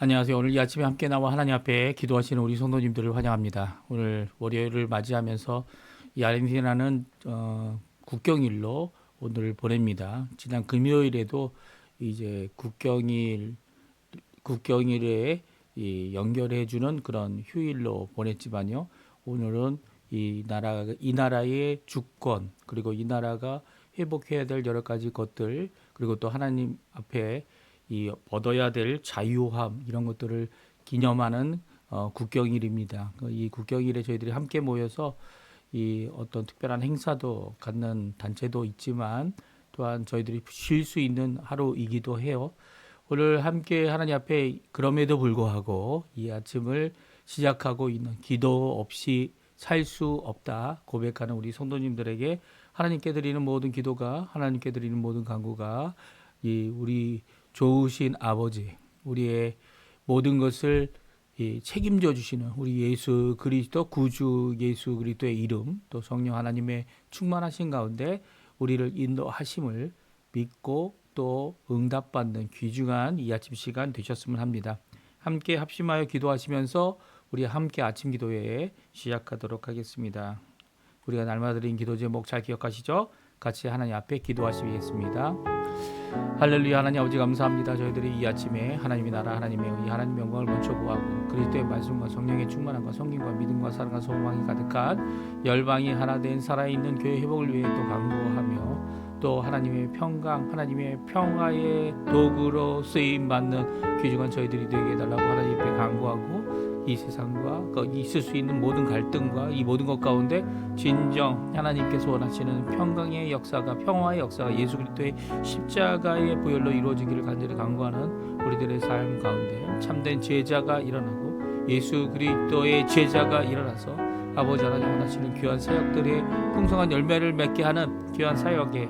안녕하세요. 오늘 이 아침에 함께 나와 하나님 앞에 기도하시는 우리 성도님들을 환영합니다. 오늘 월요일을 맞이하면서 이 아르헨티나는 국경일로 오늘 보냅니다. 지난 금요일에도 이제 국경일에 연결해주는 그런 휴일로 보냈지만요. 오늘은 이 나라의 주권 그리고 이 나라가 회복해야 될 여러 가지 것들 그리고 또 하나님 앞에 이 얻어야 될 자유함 이런 것들을 기념하는 국경일입니다. 이 국경일에 저희들이 함께 모여서 이 어떤 특별한 행사도 갖는 단체도 있지만 또한 저희들이 쉴 수 있는 하루이기도 해요. 오늘 함께 하나님 앞에 그럼에도 불구하고 이 아침을 시작하고 있는 기도 없이 살 수 없다 고백하는 우리 성도님들에게 하나님께 드리는 모든 기도가 하나님께 드리는 모든 간구가 우리 좋으신 아버지 우리의 모든 것을 책임져 주시는 우리 예수 그리스도 구주 예수 그리스도의 이름 또 성령 하나님의 충만하신 가운데 우리를 인도하심을 믿고 또 응답받는 귀중한 이 아침 시간 되셨으면 합니다. 함께 합심하여 기도하시면서 우리 함께 아침 기도회 시작하도록 하겠습니다. 우리가 날마다 드린 기도 제목 잘 기억하시죠? 같이 하나님 앞에 기도하시겠습니다. 할렐루야. 하나님 아버지 감사합니다. 저희들이 이 아침에 하나님의 나라 하나님의 의 하나님의 영광을 먼저 구하고 그리스도의 말씀과 성령의 충만함과 성김과 믿음과 사랑과 소망이 가득한 열방이 하나 된 살아있는 교회 회복을 위해 또 강구하며 또 하나님의 평강 하나님의 평화의 도구로 쓰임받는 귀중한 저희들이 되게 해달라고 하나님 앞에 강구하고 이 세상과 있을 수 있는 모든 갈등과 이 모든 것 가운데 진정 하나님께서 원하시는 평강의 역사가 평화의 역사가 예수 그리스도의 십자가의 보혈로 이루어지기를 간절히 간구하는 우리들의 삶 가운데 참된 제자가 일어나고 예수 그리스도의 제자가 일어나서 아버지 하나님 원하시는 귀한 사역들의 풍성한 열매를 맺게 하는 귀한 사역에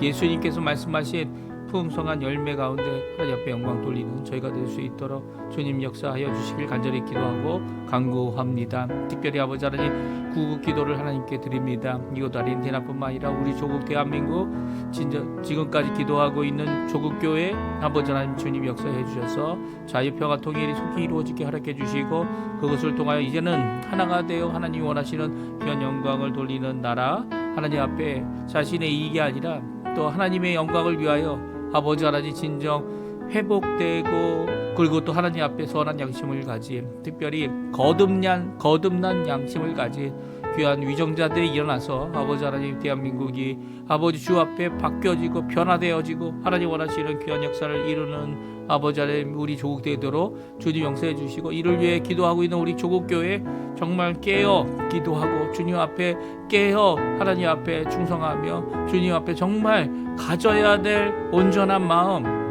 예수님께서 말씀하신 풍성한 열매 가운데 하나님 앞에 영광 돌리는 저희가 될 수 있도록 주님 역사하여 주시길 간절히 기도하고 간구합니다. 특별히 아버지 하나님 구국 기도를 하나님께 드립니다. 이곳 아르헨티나뿐만 아니라 우리 조국 대한민국 지금까지 기도하고 있는 조국교회 아버지 하나님 주님 역사해 주셔서 자유평화 통일이 속히 이루어지게 허락해 주시고 그것을 통하여 이제는 하나가 되어 하나님이 원하시는 귀한 영광을 돌리는 나라 하나님 앞에 자신의 이익이 아니라 또 하나님의 영광을 위하여 아버지 하나님 진정 회복되고 그리고 또 하나님 앞에 선한 양심을 가진 특별히 거듭난 양심을 가진 귀한 위정자들이 일어나서 아버지 하나님 대한민국이 아버지 주 앞에 바뀌어지고 변화되어지고 하나님 원하시는 귀한 역사를 이루는 아버지 하나님 우리 조국 되도록 주님 용서해 주시고 이를 위해 기도하고 있는 우리 조국교회 정말 깨어 기도하고 주님 앞에 깨어 하나님 앞에 충성하며 주님 앞에 정말 가져야 될 온전한 마음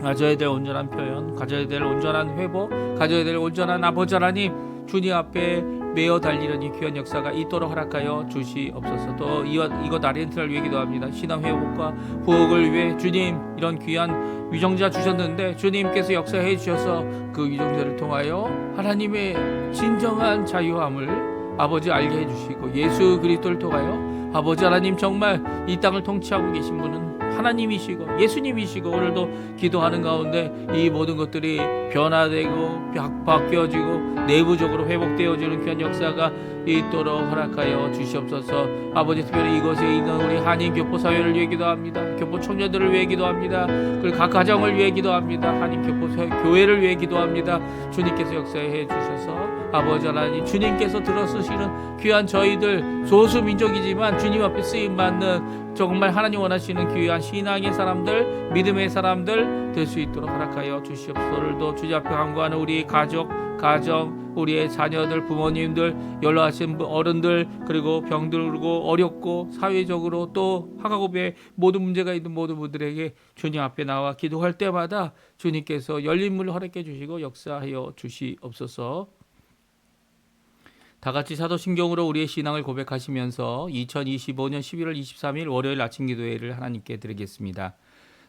가져야 될 온전한 표현 가져야 될 온전한 회복 가져야 될 온전한 아버지 하나님 주님 앞에 매어 달리는 이 귀한 역사가 있도록 허락하여 주시옵소서. 또 이것 아르헨티나를 위해 기도합니다. 신앙 회복과 부흥을 위해 주님 이런 귀한 위정자 주셨는데 주님께서 역사해 주셔서 그 위정자를 통하여 하나님의 진정한 자유함을 아버지 알게 해주시고 예수 그리스도를 통하여 아버지 하나님 정말 이 땅을 통치하고 계신 분은 하나님이시고 예수님이시고 오늘도 기도하는 가운데 이 모든 것들이 변화되고 바뀌어지고 내부적으로 회복되어지는 귀한 역사가 있도록 허락하여 주시옵소서. 아버지 특별히 이곳에 있는 우리 한인 교포 사회를 위해 기도합니다. 교포 청년들을 위해 기도합니다. 그리고 각 가정을 위해 기도합니다. 한인 교포 교회를 위해 기도합니다. 주님께서 역사해 주셔서 아버지 하나님 주님께서 들어쓰시는 귀한 저희들 소수 민족이지만 주님 앞에 쓰임받는 정말 하나님 원하시는 귀한 신앙의 사람들 믿음의 사람들 될 수 있도록 허락하여 주시옵소서. 오늘도 주님 앞에 간구하는 우리 가정 우리의 자녀들 부모님들 연로하신 어른들 그리고 병들고 어렵고 사회적으로 또 학업에 모든 문제가 있는 모든 분들에게 주님 앞에 나와 기도할 때마다 주님께서 열린 문을 허락해 주시고 역사하여 주시옵소서. 다같이 사도신경으로 우리의 신앙을 고백하시면서 2025년 11월 23일 월요일 아침 기도회를 하나님께 드리겠습니다.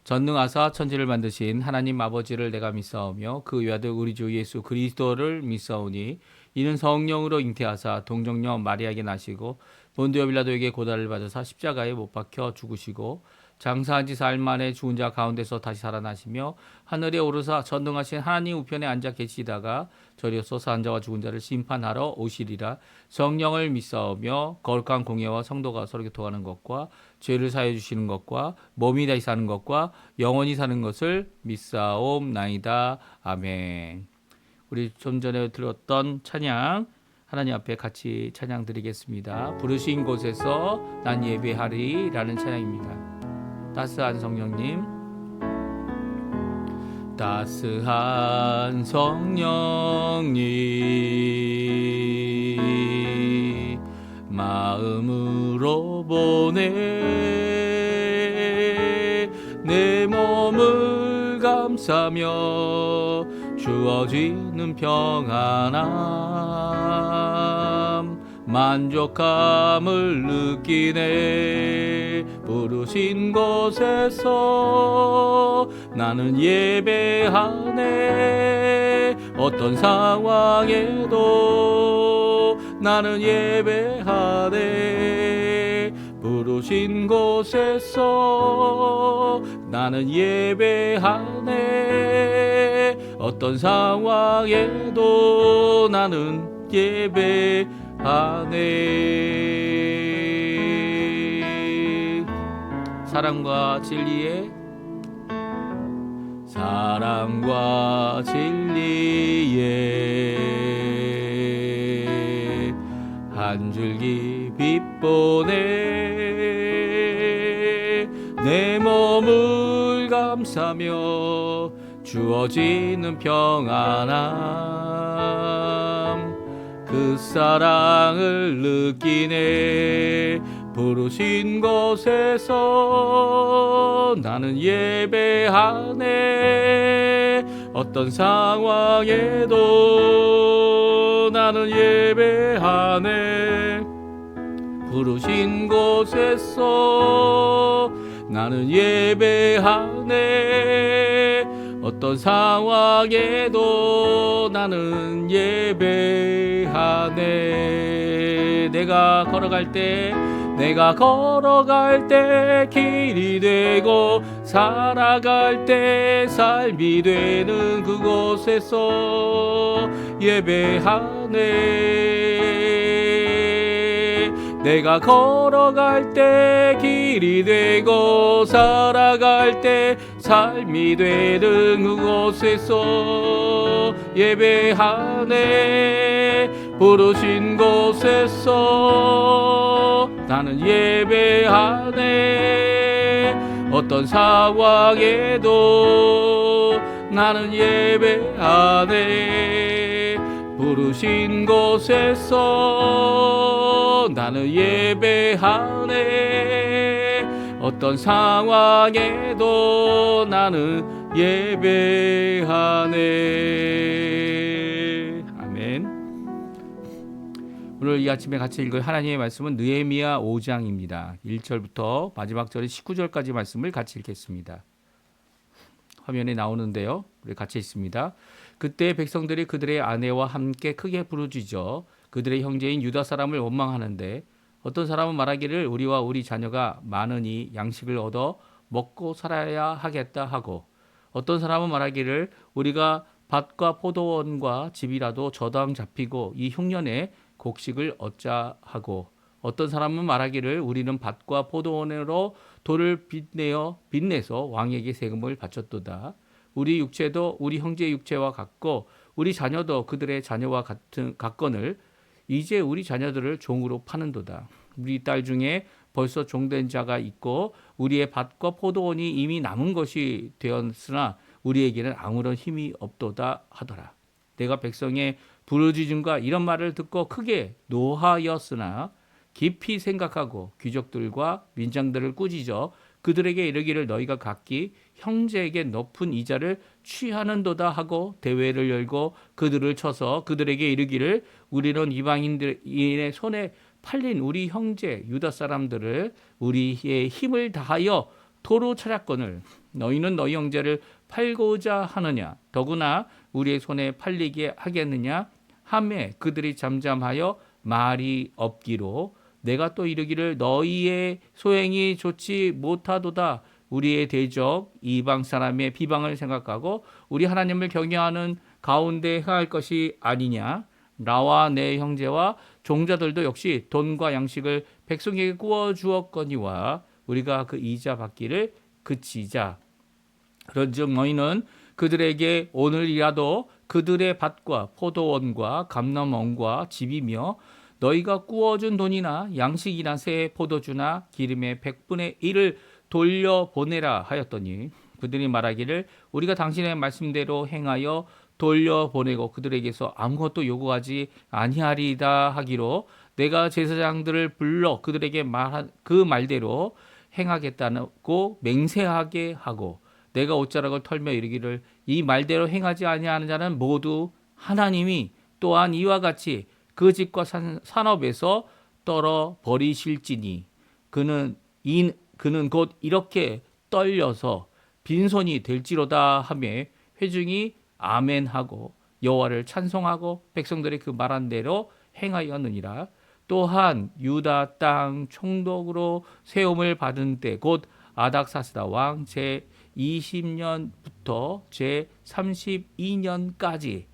전능하사 천지를 만드신 하나님 아버지를 내가 믿사오며 그 외아들 우리 주 예수 그리스도를 믿사오니 이는 성령으로 잉태하사 동정녀 마리아에게 나시고 본디오 빌라도에게 고난을 받으사 십자가에 못 박혀 죽으시고 장사한 지 사흘 만에 죽은 자 가운데서 다시 살아나시며 하늘에 오르사 전능하신 하나님 우편에 앉아 계시다가 저리서 산 자와 죽은 자를 심판하러 오시리라. 성령을 믿사오며 거룩한 공예와 성도가 서로 교통하는 것과 죄를 사해 주시는 것과 몸이 다시 사는 것과 영원히 사는 것을 믿사옵나이다. 아멘. 우리 좀 전에 들었던 찬양 하나님 앞에 같이 찬양 드리겠습니다. 부르신 곳에서 난 예배하리 라는 찬양입니다. 따스한 성령님, 따스한 성령님 마음으로 보내 내 몸을 감싸며 주어지는 평안함 만족감을 느끼네. 부르신 곳에서 나는 예배하네. 어떤 상황에도 나는 예배하네. 부르신 곳에서 나는 예배하네. 어떤 상황에도 나는 예배하네. 사랑과 진리에 한 줄기 빛 보내 내 몸을 감싸며 주어지는 평안함 그 사랑을 느끼네. 부르신 곳에서 나는 예배하네. 어떤 상황에도 나는 예배하네. 부르신 곳에서 나는 예배하네. 어떤 상황에도 나는 예배하네. 내가 걸어갈 때 길이 되고 살아갈 때 삶이 되는 그곳에서 예배하네. 내가 걸어갈 때 길이 되고 살아갈 때 삶이 되는 그곳에서 예배하네. 부르신 곳에서 나는 예배하네. 어떤 상황에도 나는 예배하네. 부르신 곳에서 나는 예배하네. 어떤 상황에도 나는 예배하네. 아멘. 오늘 이 아침에 같이 읽을 하나님의 말씀은 느헤미야 5장입니다. 1절부터 마지막 절의 19절까지 말씀을 같이 읽겠습니다. 화면에 나오는데요. 우리 같이 읽습니다. 그때 백성들이 그들의 아내와 함께 크게 부르짖어 그들의 형제인 유다 사람을 원망하는데 어떤 사람은 말하기를 우리와 우리 자녀가 많으니 양식을 얻어 먹고 살아야 하겠다 하고 어떤 사람은 말하기를 우리가 밭과 포도원과 집이라도 저당 잡히고 이 흉년에 곡식을 얻자 하고 어떤 사람은 말하기를 우리는 밭과 포도원으로 돌을 빚내서 왕에게 세금을 바쳤도다. 우리 육체도 우리 형제의 육체와 같고 우리 자녀도 그들의 자녀와 같거늘 이제 우리 자녀들을 종으로 파는도다. 우리 딸 중에 벌써 종된 자가 있고 우리의 밭과 포도원이 이미 남은 것이 되었으나 우리에게는 아무런 힘이 없도다 하더라. 내가 백성의 부르짖음과 이런 말을 듣고 크게 노하였으나 깊이 생각하고 귀족들과 민장들을 꾸짖어 그들에게 이르기를 너희가 각기 형제에게 높은 이자를 취하는도다 하고 대회를 열고 그들을 쳐서 그들에게 이르기를 우리는 이방인의 손에 팔린 우리 형제 유다 사람들을 우리의 힘을 다하여 도로 찾았거늘 너희는 너희 형제를 팔고자 하느냐 더구나 우리의 손에 팔리게 하겠느냐 하매 그들이 잠잠하여 말이 없기로 내가 또 이르기를 너희의 소행이 좋지 못하도다. 우리의 대적 이방 사람의 비방을 생각하고 우리 하나님을 경외하는 가운데 행할 것이 아니냐. 나와 내 형제와 종자들도 역시 돈과 양식을 백성에게 구워 주었거니와 우리가 그 이자 받기를 그치자. 그런즉 너희는 그들에게 오늘이라도 그들의 밭과 포도원과 감람원과 집이며 너희가 구워준 돈이나 양식이나 새 포도주나 기름의 100분의 1을 돌려보내라 하였더니 그들이 말하기를 우리가 당신의 말씀대로 행하여 돌려보내고 그들에게서 아무것도 요구하지 아니하리이다 하기로 내가 제사장들을 불러 그들에게 말한 그 말대로 행하겠다고 맹세하게 하고 내가 옷자락을 털며 이르기를 이 말대로 행하지 아니하는 자는 모두 하나님이 또한 이와 같이 그 집과 산업에서 떨어 버리실지니 그는 곧 이렇게 떨려서 빈손이 될지로다 하며 회중이 아멘하고 여호와를 찬송하고 백성들이 그 말한 대로 행하였느니라. 또한 유다 땅 총독으로 세움을 받은 때 곧 아닥사스다 왕 제 20년부터 제 32년까지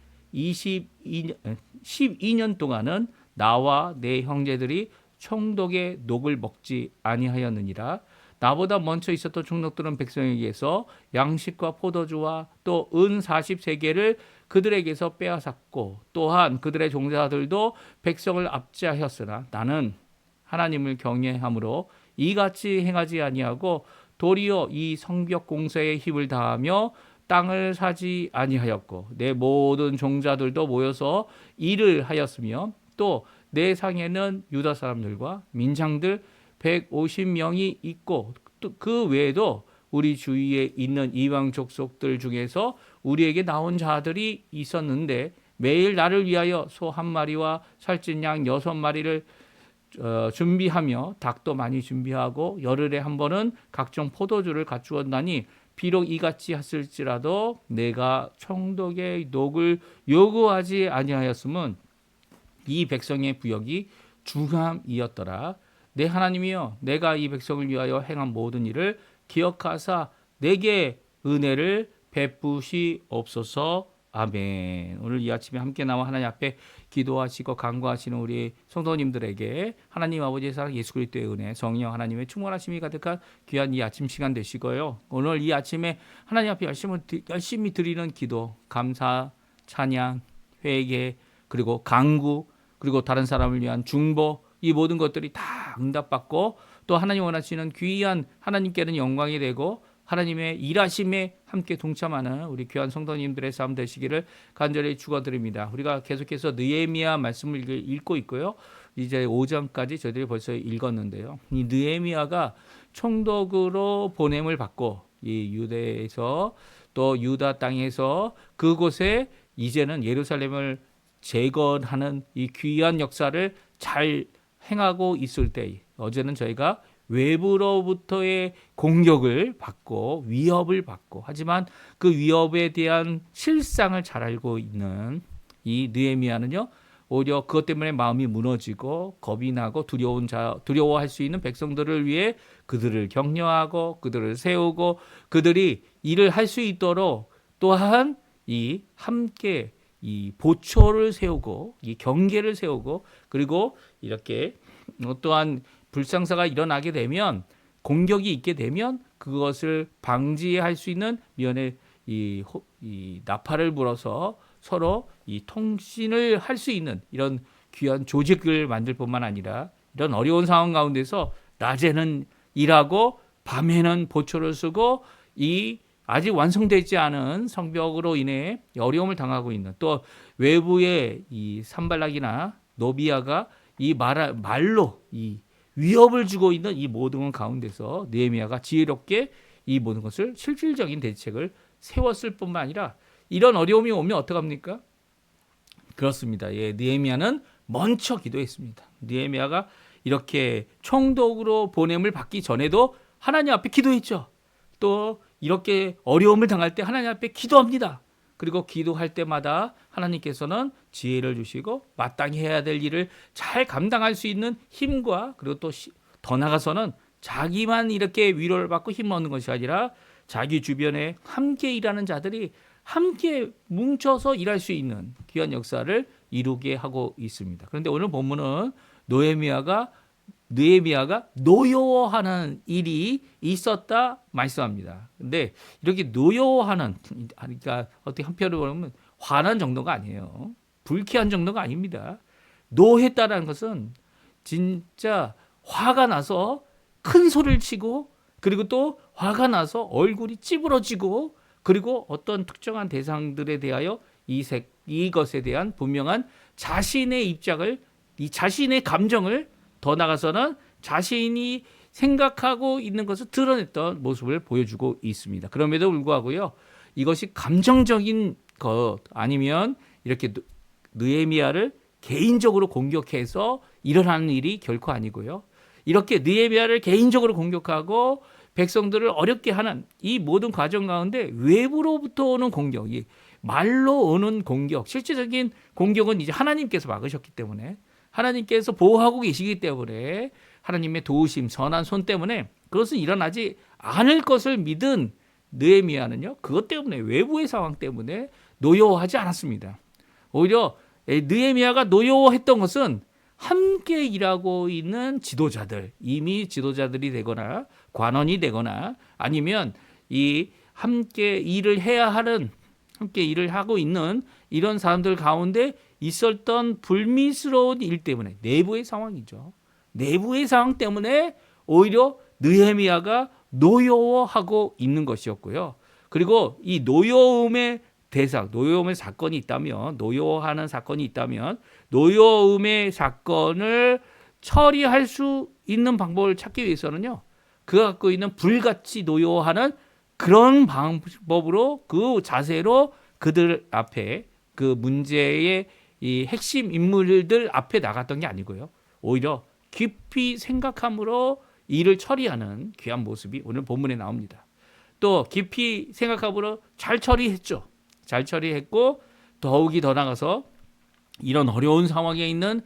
12년 동안은 나와 내 형제들이 총독의 녹을 먹지 아니하였느니라. 나보다 먼저 있었던 총독들은 백성에게서 양식과 포도주와 또 은 40세겔을 그들에게서 빼앗았고 또한 그들의 종자들도 백성을 압제하였으나 나는 하나님을 경외함으로 이같이 행하지 아니하고 도리어 이 성벽 공사에 힘을 다하며 땅을 사지 아니하였고 내 모든 종자들도 모여서 일을 하였으며 또 내 상에는 유다 사람들과 민장들 150명이 있고 또 그 외에도 우리 주위에 있는 이방 족속들 중에서 우리에게 나온 자들이 있었는데 매일 나를 위하여 소 한 마리와 살찐 양 6마리를 준비하며 닭도 많이 준비하고 열흘에 한 번은 각종 포도주를 갖추었나니 비록 이같이 했을지라도 내가 총독의 녹을 요구하지 아니하였음은 이 백성의 부역이 중함이었더라. 내 하나님이여 내가 이 백성을 위하여 행한 모든 일을 기억하사 내게 은혜를 베푸시옵소서. 아멘. 오늘 이 아침에 함께 나와 하나님 앞에 기도하시고 간구하시는 우리 성도님들에게 하나님 아버지의 사랑 예수 그리스도의 은혜 성령 하나님의 충만하심이 가득한 귀한 이 아침 시간 되시고요. 오늘 이 아침에 하나님 앞에 열심히 드리는 기도, 감사, 찬양, 회개, 그리고 간구, 그리고 다른 사람을 위한 중보, 이 모든 것들이 다 응답받고 또 하나님 원하시는 귀한 하나님께는 영광이 되고 하나님의 일하심에 함께 동참하는 우리 귀한 성도님들의 삶 되시기를 간절히 축원드립니다. 우리가 계속해서 느헤미야 말씀을 읽고 있고요. 이제 5장까지 저희들이 벌써 읽었는데요. 이 느헤미야가 총독으로 보냄을 받고 이 유대에서 또 유다 땅에서 그곳에 이제는 예루살렘을 재건하는 이 귀한 역사를 잘 행하고 있을 때 어제는 저희가 외부로부터의 공격을 받고 위협을 받고 하지만 그 위협에 대한 실상을 잘 알고 있는 이 느헤미야는요 오히려 그것 때문에 마음이 무너지고 겁이 나고 두려워할 수 있는 백성들을 위해 그들을 격려하고 그들을 세우고 그들이 일을 할 수 있도록 또한 이 함께 이 보초를 세우고 이 경계를 세우고 그리고 이렇게 또한 불상사가 일어나게 되면 공격이 있게 되면 그것을 방지할 수 있는 면에 이 나팔을 불어서 서로 이 통신을 할 수 있는 이런 귀한 조직을 만들 뿐만 아니라 이런 어려운 상황 가운데서 낮에는 일하고 밤에는 보초를 쓰고 이 아직 완성되지 않은 성벽으로 인해 어려움을 당하고 있는 또 외부의 이 산발락이나 노비아가 이 말로 이 위협을 주고 있는 이 모든 가운데서 느헤미야가 지혜롭게 이 모든 것을 실질적인 대책을 세웠을 뿐만 아니라 이런 어려움이 오면 어떡합니까? 그렇습니다. 예, 느헤미야는 먼저 기도했습니다. 느헤미야가 이렇게 총독으로 보냄을 받기 전에도 하나님 앞에 기도했죠. 또 이렇게 어려움을 당할 때 하나님 앞에 기도합니다. 그리고 기도할 때마다 하나님께서는 지혜를 주시고 마땅히 해야 될 일을 잘 감당할 수 있는 힘과 그리고 또 더 나아가서는 자기만 이렇게 위로를 받고 힘 얻는 것이 아니라 자기 주변에 함께 일하는 자들이 함께 뭉쳐서 일할 수 있는 귀한 역사를 이루게 하고 있습니다. 그런데 오늘 본문은 느헤미야가 노여워하는 일이 있었다 말씀합니다. 근데 이렇게 노여워하는, 그러니까 어떻게 한편으로 보면 화난 정도가 아니에요. 불쾌한 정도가 아닙니다. 노했다는 것은 진짜 화가 나서 큰 소리를 치고, 그리고 또 화가 나서 얼굴이 찌부러지고, 그리고 어떤 특정한 대상들에 대하여 이것에 대한 분명한 자신의 입장을, 이 자신의 감정을, 더 나아가서는 자신이 생각하고 있는 것을 드러냈던 모습을 보여주고 있습니다. 그럼에도 불구하고요, 이것이 감정적인 것 아니면 이렇게 느헤미야를 개인적으로 공격해서 일어나는 일이 결코 아니고요. 이렇게 느헤미야를 개인적으로 공격하고 백성들을 어렵게 하는 이 모든 과정 가운데 외부로부터 오는 공격, 말로 오는 공격, 실제적인 공격은 이제 하나님께서 막으셨기 때문에, 하나님께서 보호하고 계시기 때문에, 하나님의 도우심, 선한 손 때문에 그것은 일어나지 않을 것을 믿은 느헤미야는요, 그것 때문에, 외부의 상황 때문에 노여워하지 않았습니다. 오히려 느헤미야가 노여워했던 것은 함께 일하고 있는 지도자들, 이미 지도자들이 되거나 관원이 되거나 아니면 이 함께 일을 해야 하는, 함께 일을 하고 있는 이런 사람들 가운데 있었던 불미스러운 일 때문에, 내부의 상황이죠. 내부의 상황 때문에 오히려 느헤미야가 노여워하고 있는 것이었고요. 그리고 이 노여움의 대상, 노여움의 사건이 있다면, 노여워하는 사건이 있다면, 노여움의 사건을 처리할 수 있는 방법을 찾기 위해서는요, 그가 갖고 있는 불같이 노여워하는 그런 방법으로, 그 자세로 그들 앞에, 그 문제의 이 핵심 인물들 앞에 나갔던 게 아니고요, 오히려 깊이 생각함으로 일을 처리하는 귀한 모습이 오늘 본문에 나옵니다. 또 깊이 생각함으로 잘 처리했죠. 잘 처리했고, 더욱이 더 나가서 이런 어려운 상황에 있는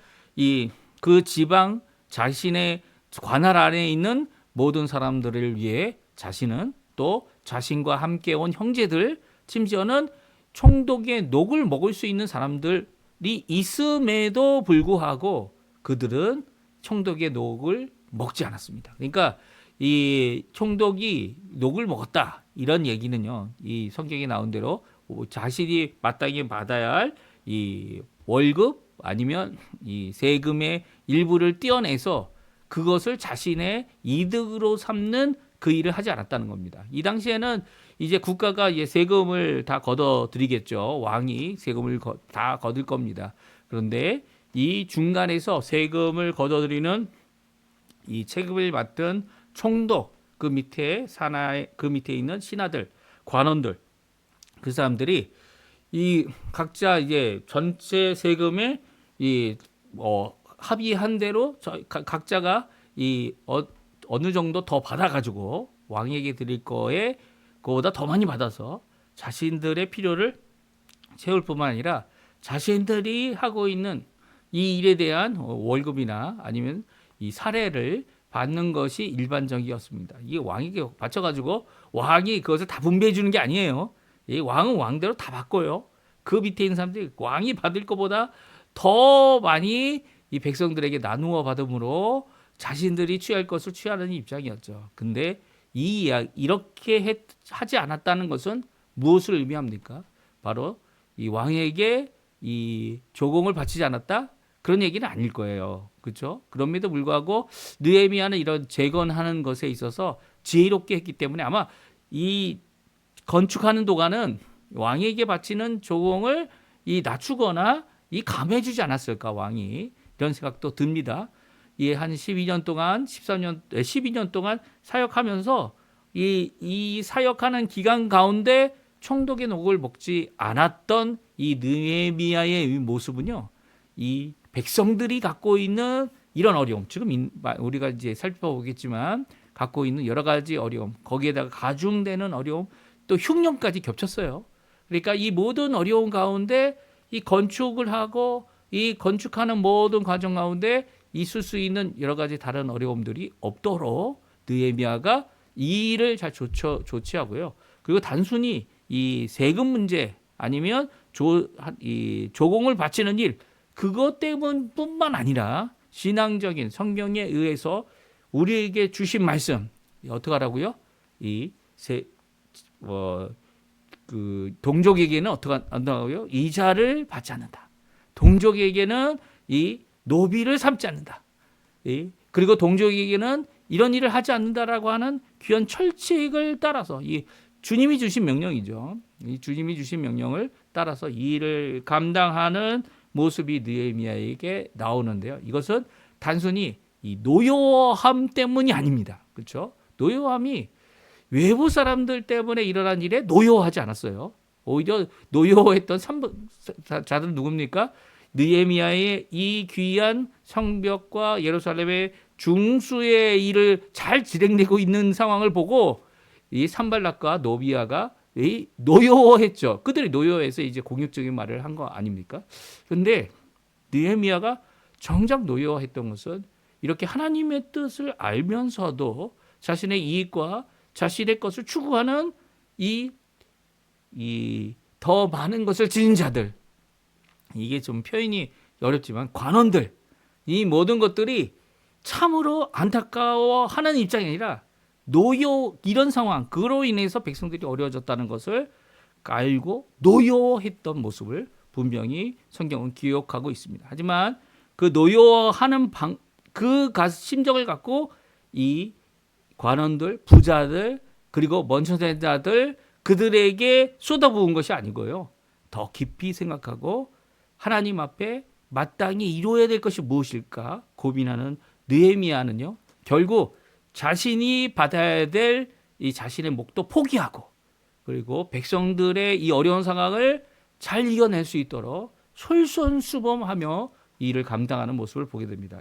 그 지방, 자신의 관할 안에 있는 모든 사람들을 위해 자신은, 또 자신과 함께 온 형제들, 심지어는 총독의 녹을 먹을 수 있는 사람들이 있음에도 불구하고 그들은 총독의 녹을 먹지 않았습니다. 그러니까 이 총독이 녹을 먹었다, 이런 얘기는요, 이 성경에 나온 대로 자신이 마땅히 받아야 할 이 월급 아니면 이 세금의 일부를 떼어내서 그것을 자신의 이득으로 삼는 그 일을 하지 않았다는 겁니다. 이 당시에는 이제 국가가 이제 세금을 다 걷어들이겠죠. 왕이 세금을 다 거둘 겁니다. 그런데 이 중간에서 세금을 걷어들이는 이 책임을 맡은 총독, 그 밑에 그 밑에 있는 신하들, 관원들, 그 사람들이 이 각자 이제 전체 세금에 합의한 대로 각자가 어느 정도 더 받아가지고 왕에게 드릴 거에 그보다 더 많이 받아서 자신들의 필요를 채울 뿐만 아니라 자신들이 하고 있는 이 일에 대한 월급이나 아니면 이 사례를 받는 것이 일반적이었습니다. 이게 왕에게 바쳐가지고 왕이 그것을 다 분배해 주는 게 아니에요. 이 왕은 왕대로 다 받고요. 그 밑에 있는 사람들이 왕이 받을 것보다 더 많이 이 백성들에게 나누어 받음으로 자신들이 취할 것을 취하는 입장이었죠. 근데 이렇게 하지 않았다는 것은 무엇을 의미합니까? 바로 이 왕에게 이 조공을 바치지 않았다? 그런 얘기는 아닐 거예요. 그렇죠? 그럼에도 불구하고 느헤미야는 이런 재건하는 것에 있어서 지혜롭게 했기 때문에 아마 이 건축하는 동안은 왕에게 바치는 조공을 낮추거나 감해주지 않았을까, 왕이. 이런 생각도 듭니다. 한 12년 동안 12년 동안 사역하면서 이 사역하는 기간 가운데 총독의 녹을 먹지 않았던 이 느헤미야의 모습은요, 이 백성들이 갖고 있는 이런 어려움, 지금 우리가 이제 살펴보겠지만 갖고 있는 여러 가지 어려움, 거기에다가 가중되는 어려움, 또 흉년까지 겹쳤어요. 그러니까 이 모든 어려움 가운데 이 건축을 하고 이 건축하는 모든 과정 가운데 있을 수 있는 여러 가지 다른 어려움들이 없도록 느헤미야가 이 일을 잘 조치하고요. 그리고 단순히 이 세금 문제 아니면 이 조공을 바치는 일 그것 때문뿐만 아니라 신앙적인 성경에 의해서 우리에게 주신 말씀 어떻게 하라고요? 그 동족에게는 어떻게 한다고요? 이자를 받지 않는다. 동족에게는 이 노비를 삼지 않는다. 그리고 동족에게는 이런 일을 하지 않는다라고 하는 귀한 철칙을 따라서 이 주님이 주신 명령이죠. 이 주님이 주신 명령을 따라서 이 일을 감당하는 모습이 느헤미야에게 나오는데요. 이것은 단순히 이 노여함 때문이 아닙니다. 그렇죠? 노여함이 외부 사람들 때문에 일어난 일에 노여하지 않았어요. 오히려 노여했던 자들은 누굽니까? 느헤미야의 이 귀한 성벽과 예루살렘의 중수의 일을 잘 진행되고 있는 상황을 보고 이 산발락과 노비아가 노여했죠. 그들이 노여해서 이제 공격적인 말을 한 거 아닙니까? 그런데 느헤미야가 정작 노여했던 것은 이렇게 하나님의 뜻을 알면서도 자신의 이익과 자신의 것을 추구하는 이 더 많은 것을 지닌 자들, 이게 좀 표현이 어렵지만 관원들, 이 모든 것들이 참으로 안타까워하는 입장이 아니라 이런 상황, 그로 인해서 백성들이 어려워졌다는 것을 알고 노여했던 모습을 분명히 성경은 기록하고 있습니다. 하지만 그 노여하는 그 심정을 갖고 이 관원들, 부자들, 그리고 먼천자들 그들에게 쏟아부은 것이 아니고요. 더 깊이 생각하고 하나님 앞에 마땅히 이루어야 될 것이 무엇일까 고민하는 느헤미야는요. 결국 자신이 받아야 될 이 자신의 목도 포기하고 그리고 백성들의 이 어려운 상황을 잘 이겨낼 수 있도록 솔선수범하며 이 일을 감당하는 모습을 보게 됩니다.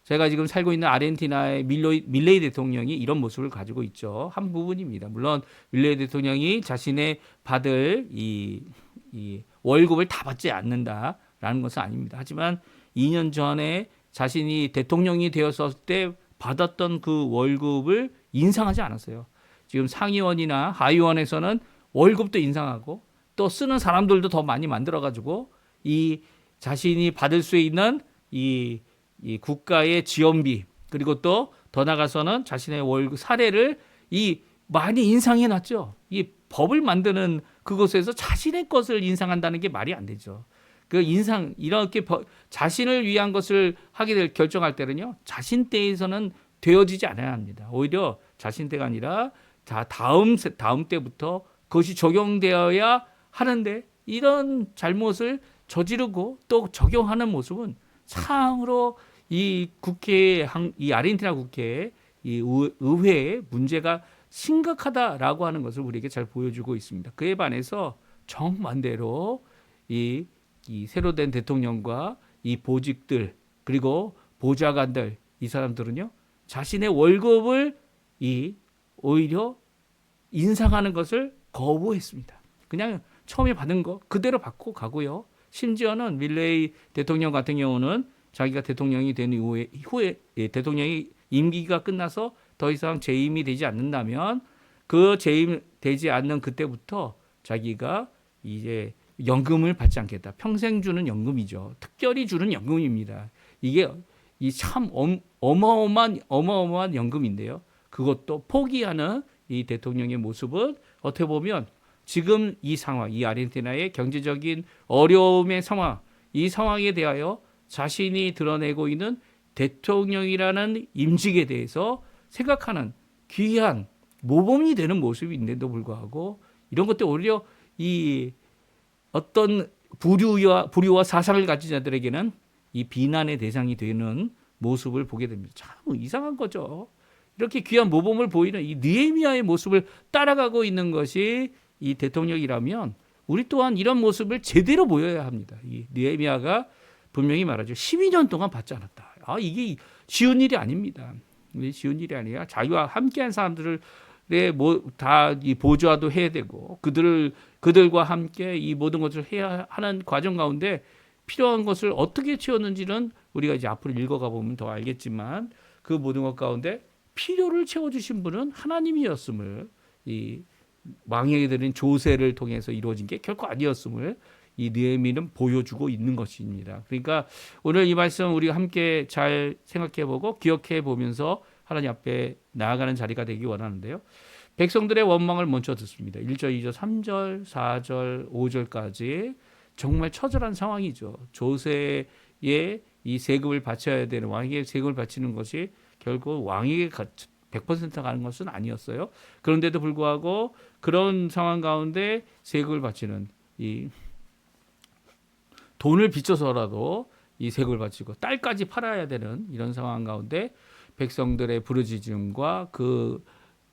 제가 지금 살고 있는 아르헨티나의 밀레이 대통령이 이런 모습을 가지고 있죠. 한 부분입니다. 물론 밀레이 대통령이 자신의 받을 이 월급을 다 받지 않는다라는 것은 아닙니다. 하지만 2년 전에 자신이 대통령이 되었을 때 받았던 그 월급을 인상하지 않았어요. 지금 상위원이나 하위원에서는 월급도 인상하고 또 쓰는 사람들도 더 많이 만들어가지고 이 자신이 받을 수 있는 이 국가의 지원비 그리고 또 더 나가서는 자신의 월급 사례를 많이 인상해 놨죠. 이 법을 만드는 그곳에서 자신의 것을 인상한다는 게 말이 안 되죠. 그 이렇게 자신을 위한 것을 결정할 때는요. 자신 때에서는 되어지지 않아야 합니다. 오히려 자신 때가 아니라 다음 때부터 그것이 적용되어야 하는데 이런 잘못을 저지르고 또 적용하는 모습은 참으로 이 아르헨티나 국회의 이 의회의 문제가 심각하다라고 하는 것을 우리에게 잘 보여주고 있습니다. 그에 반해서 정반대로 이 새로 된 대통령과 이 보직들 그리고 보좌관들 이 사람들은요 자신의 월급을 오히려 인상하는 것을 거부했습니다. 그냥 처음에 받은 거 그대로 받고 가고요. 심지어는 밀레이 대통령 같은 경우는 자기가 대통령이 된 후에 대통령이 임기가 끝나서 더 이상 재임이 되지 않는다면 그 재임 되지 않는 그때부터 자기가 이제 연금을 받지 않겠다. 평생 주는 연금이죠. 특별히 주는 연금입니다. 이게 참 어마어마한 연금인데요. 그것도 포기하는 이 대통령의 모습은 어떻게 보면 지금 이 상황, 이 아르헨티나의 경제적인 어려움의 상황, 이 상황에 대하여 자신이 드러내고 있는 대통령이라는 임직에 대해서 생각하는 귀한 모범이 되는 모습인데도 불구하고 이런 것들 오히려 이 어떤 부류와 사상을 가진 자들에게는 이 비난의 대상이 되는 모습을 보게 됩니다. 참 이상한 거죠. 이렇게 귀한 모범을 보이는 이 느헤미야의 모습을 따라가고 있는 것이 이 대통령이라면 우리 또한 이런 모습을 제대로 보여야 합니다. 이 느헤미야가 분명히 말하죠. 12년 동안 받지 않았다. 이게 쉬운 일이 아닙니다. 쉬운 일이 아니라 자기와 함께한 사람들을 다 이 보좌도 해야 되고 그들과 함께 이 모든 것을 해야 하는 과정 가운데 필요한 것을 어떻게 채웠는지는 우리가 이제 앞으로 읽어가 보면 더 알겠지만 그 모든 것 가운데 필요를 채워주신 분은 하나님이었음을, 이 왕에게 드린 조세를 통해서 이루어진 게 결코 아니었음을 이 느헤미는 보여주고 있는 것입니다. 그러니까 오늘 이 말씀 우리가 함께 잘 생각해보고 기억해보면서 하나님 앞에 나아가는 자리가 되기 원하는데요. 백성들의 원망을 먼저 듣습니다. 1절, 2절, 3절, 4절, 5절까지 정말 처절한 상황이죠. 조세의 이 세금을 바쳐야 되는, 왕에게 세금을 바치는 것이 결국 왕에게 100% 가는 것은 아니었어요. 그런데도 불구하고 그런 상황 가운데 세금을 바치는, 이 돈을 빚져서라도 이 세금을 바치고 딸까지 팔아야 되는 이런 상황 가운데 백성들의 부르짖음과 그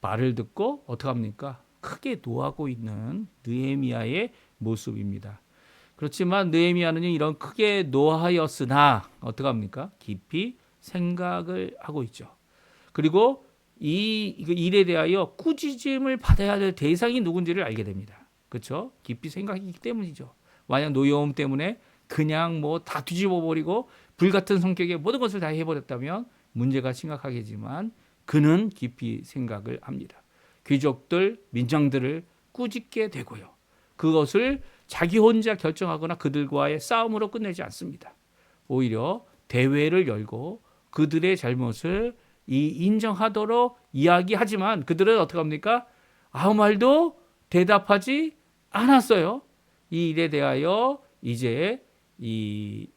말을 듣고 어떻게 합니까? 크게 노하고 있는 느헤미야의 모습입니다. 그렇지만 느헤미야는 이런 크게 노하였으나 어떻게 합니까? 깊이 생각을 하고 있죠. 그리고 이 일에 대하여 꾸짖음을 받아야 될 대상이 누군지를 알게 됩니다. 그렇죠? 깊이 생각이기 때문이죠. 만약 노여움 때문에 그냥 뭐 다 뒤집어 버리고 불같은 성격의 모든 것을 다 해버렸다면 문제가 심각하겠지만 그는 깊이 생각을 합니다. 귀족들, 민장들을 꾸짖게 되고요. 그것을 자기 혼자 결정하거나 그들과의 싸움으로 끝내지 않습니다. 오히려 대회를 열고 그들의 잘못을 인정하도록 이야기하지만 그들은 어떻게 합니까? 아무 말도 대답하지 않았어요. 이 일에 대하여 이제 이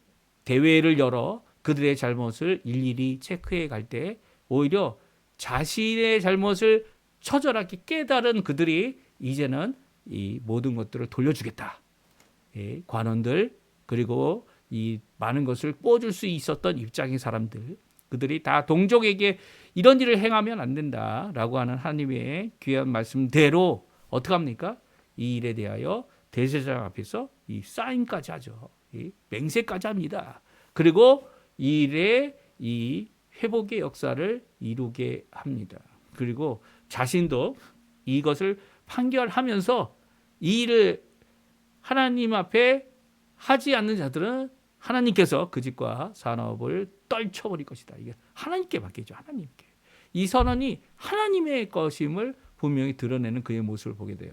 대회를 열어 그들의 잘못을 일일이 체크해 갈 때 오히려 자신의 잘못을 처절하게 깨달은 그들이 이제는 이 모든 것들을 돌려주겠다. 예, 관원들 그리고 이 많은 것을 꿔줄 수 있었던 입장의 사람들, 그들이 다 동족에게 이런 일을 행하면 안 된다라고 하는 하나님의 귀한 말씀대로 어떻게 합니까? 이 일에 대하여 대제사장 앞에서 이 사인까지 하죠. 이 맹세까지 합니다. 그리고 이 일에 이 회복의 역사를 이루게 합니다. 그리고 자신도 이것을 판결하면서 이 일을 하나님 앞에 하지 않는 자들은 하나님께서 그 집과 산업을 떨쳐버릴 것이다. 이게 하나님께 맡기죠. 하나님께. 이 선언이 하나님의 것임을 분명히 드러내는 그의 모습을 보게 돼요.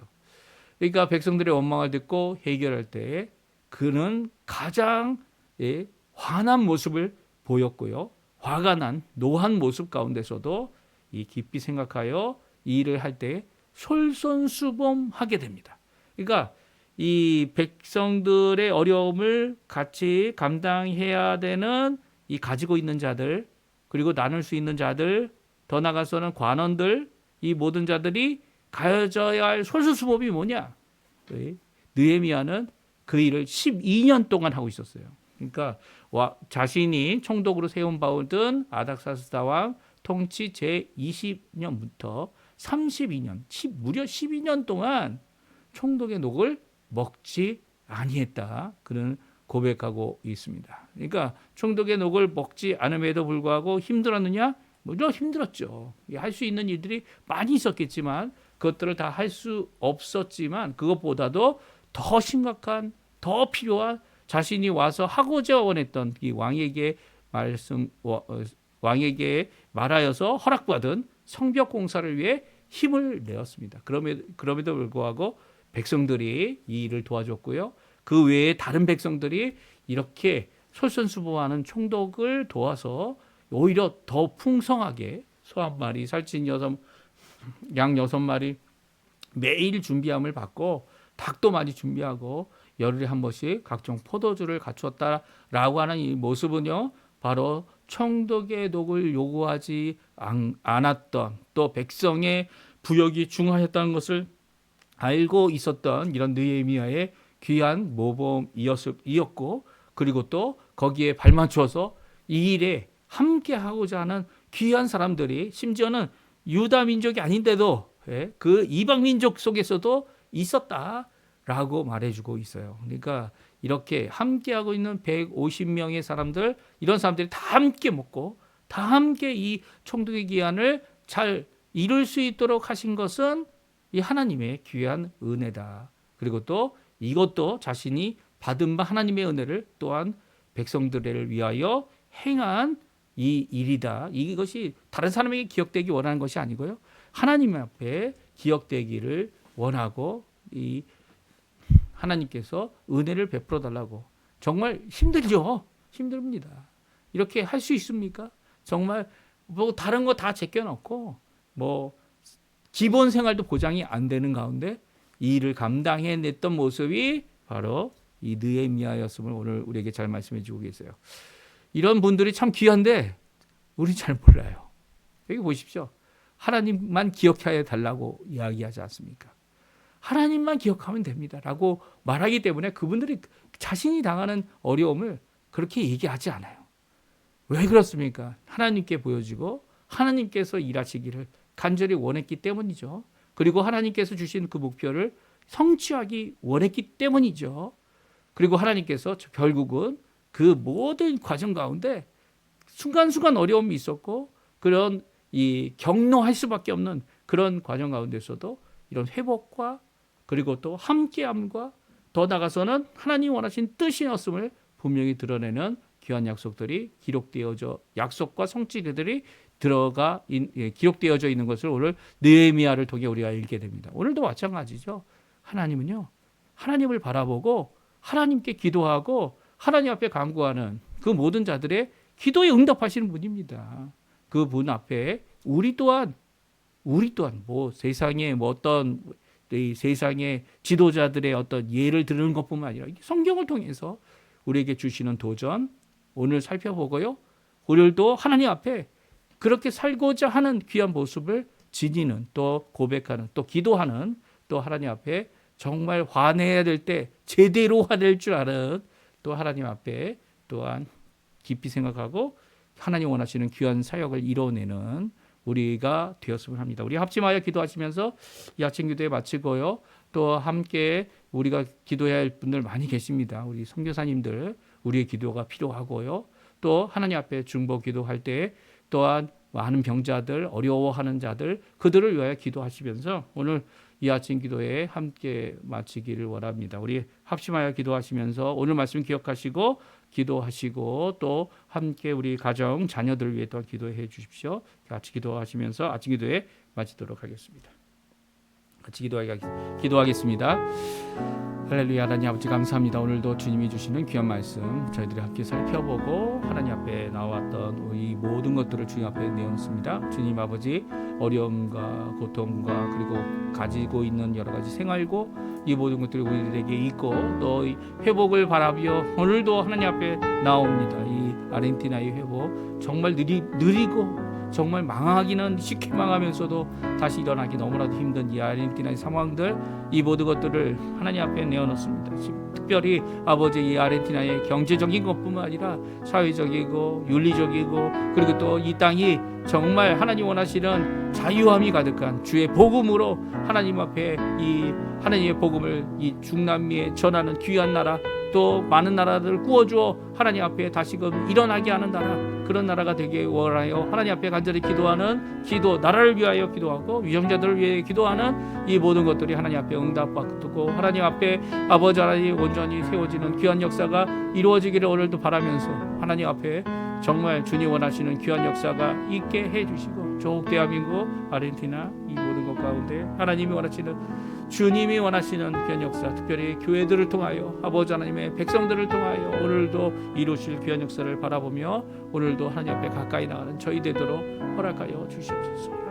그러니까 백성들의 원망을 듣고 해결할 때 그는 가장 화난 모습을 보였고요. 화가 난 노한 모습 가운데서도 이 깊이 생각하여 이 일을 할 때 솔선수범하게 됩니다. 그러니까 이 백성들의 어려움을 같이 감당해야 되는 이 가지고 있는 자들, 그리고 나눌 수 있는 자들, 더 나아가서는 관원들, 이 모든 자들이 가져야 할 솔선수범이 뭐냐? 느헤미야는 그 일을 12년 동안 하고 있었어요. 그러니까 자신이 총독으로 세운 바오든 아닥사스다 왕 통치 제20년부터 32년, 무려 12년 동안 총독의 녹을 먹지 아니했다. 그는 고백하고 있습니다. 그러니까 총독의 녹을 먹지 않음에도 불구하고 힘들었느냐? 물론 힘들었죠. 할 수 있는 일들이 많이 있었겠지만 그것들을 다 할 수 없었지만 그것보다도 더 심각한, 더 필요한 자신이 와서 하고자 원했던 이 왕에게 말하여서 허락받은 성벽 공사를 위해 힘을 내었습니다. 그럼에도 불구하고 백성들이 이 일을 도와줬고요. 그 외에 다른 백성들이 이렇게 솔선수범하는 총독을 도와서 오히려 더 풍성하게 소 한 마리, 살찐 양 6마리 매일 준비함을 받고 닭도 많이 준비하고 열흘에 한 번씩 각종 포도주를 갖추었다라고 하는 이 모습은요. 바로 총독의 녹을 요구하지 않았던, 또 백성의 부역이 중하였다는 것을 알고 있었던 이런 느헤미야의 귀한 모범이었고, 그리고 또 거기에 발맞춰서 이 일에 함께하고자 하는 귀한 사람들이 심지어는 유다 민족이 아닌데도 그 이방 민족 속에서도 있었다라고 말해주고 있어요. 그러니까 이렇게 함께하고 있는 150명의 사람들, 이런 사람들이 다 함께 먹고 다 함께 이 총독의 기한을 잘 이룰 수 있도록 하신 것은 이 하나님의 귀한 은혜다. 그리고 또 이것도 자신이 받은 바 하나님의 은혜를 또한 백성들을 위하여 행한 이 일이다. 이것이 다른 사람에게 기억되기 원하는 것이 아니고요. 하나님 앞에 기억되기를 원하고 이 하나님께서 은혜를 베풀어 달라고. 정말 힘들죠. 힘듭니다. 이렇게 할 수 있습니까? 정말 뭐 다른 거 다 제껴놓고 뭐 기본 생활도 보장이 안 되는 가운데 이 일을 감당해냈던 모습이 바로 이 느헤미야였음을 오늘 우리에게 잘 말씀해 주고 계세요. 이런 분들이 참 귀한데 우리 잘 몰라요. 여기 보십시오. 하나님만 기억해 달라고 이야기하지 않습니까? 하나님만 기억하면 됩니다 라고 말하기 때문에 그분들이 자신이 당하는 어려움을 그렇게 얘기하지 않아요. 왜 그렇습니까? 하나님께 보여지고 하나님께서 일하시기를 간절히 원했기 때문이죠. 그리고 하나님께서 주신 그 목표를 성취하기 원했기 때문이죠. 그리고 하나님께서 결국은 그 모든 과정 가운데 순간순간 어려움이 있었고 그런 이 격노할 수밖에 없는 그런 과정 가운데서도 이런 회복과 그리고 또 함께함과 더 나아가서는 하나님 원하신 뜻이었음을 분명히 드러내는 귀한 약속들이 기록되어져 약속과 성취들이 기록되어져 있는 것을 오늘 느헤미야를 통해 우리가 읽게 됩니다. 오늘도 마찬가지죠. 하나님은요. 하나님을 바라보고 하나님께 기도하고 하나님 앞에 간구하는 그 모든 자들의 기도에 응답하시는 분입니다. 그 분 앞에 우리 또한 뭐 세상에 뭐 어떤 이 세상의 지도자들의 어떤 예를 들은 것뿐만 아니라 성경을 통해서 우리에게 주시는 도전 오늘 살펴보고요. 오늘도 하나님 앞에 그렇게 살고자 하는 귀한 모습을 지니는 또 고백하는 또 기도하는 또 하나님 앞에 정말 화내야 될 때 제대로 화낼 줄 아는 또 하나님 앞에 또한 깊이 생각하고 하나님 원하시는 귀한 사역을 이뤄내는 우리가 되었으면 합니다. 우리 합심하여 기도하시면서 이 아침 기도에 마치고요. 또 함께 우리가 기도해야 할 분들 많이 계십니다. 우리 선교사님들 우리의 기도가 필요하고요. 또 하나님 앞에 중보 기도할 때 또한 많은 병자들 어려워하는 자들 그들을 위하여 기도하시면서 오늘 이 아침 기도에 함께 마치기를 원합니다. 우리 합심하여 기도하시면서 오늘 말씀 기억하시고 기도하시고 또 함께 우리 가정 자녀들을 위해 또한 기도해 주십시오. 같이 기도하시면서 아침 기도에 마치도록 하겠습니다. 같이 기도하겠습니다. 할렐루야. 하나님 아버지 감사합니다. 오늘도 주님이 주시는 귀한 말씀 저희들이 함께 살펴보고 하나님 앞에 나왔던 이 모든 것들을 주님 앞에 내어놓습니다. 주님 아버지 어려움과 고통과 그리고 가지고 있는 여러 가지 생활고 이 모든 것들이 우리들에게 있고 또 회복을 바라며 오늘도 하나님 앞에 나옵니다. 이 아르헨티나의 회복 정말 느리고 정말 망하기는 쉽게 망하면서도 다시 일어나기 너무나도 힘든 이 아르헨티나의 상황들 이 모든 것들을 하나님 앞에 내어놓습니다. 특별히 아버지 이 아르헨티나의 경제적인 것뿐만 아니라 사회적이고 윤리적이고 그리고 또 이 땅이 정말 하나님 원하시는 자유함이 가득한 주의 복음으로 하나님 앞에 이 하나님의 복음을 이 중남미에 전하는 귀한 나라 또 많은 나라들을 꾸어주어 하나님 앞에 다시금 일어나게 하는 나라 그런 나라가 되게 원하여 하나님 앞에 간절히 기도하는 기도 나라를 위하여 기도하고 위정자들을 위해 기도하는 이 모든 것들이 하나님 앞에 응답받고 하나님 앞에 아버지 하나님 온전히 세워지는 귀한 역사가 이루어지기를 오늘도 바라면서 하나님 앞에 정말 주님 원하시는 귀한 역사가 있게 해주시고 조국 대한민국 아르헨티나 이 모든 것 가운데 하나님이 원하시는 주님이 원하시는 귀한 역사 특별히 교회들을 통하여 아버지 하나님의 백성들을 통하여 오늘도 이루실 귀한 역사를 바라보며 오늘도 하나님 앞에 가까이 나가는 저희 되도록 허락하여 주시옵소서.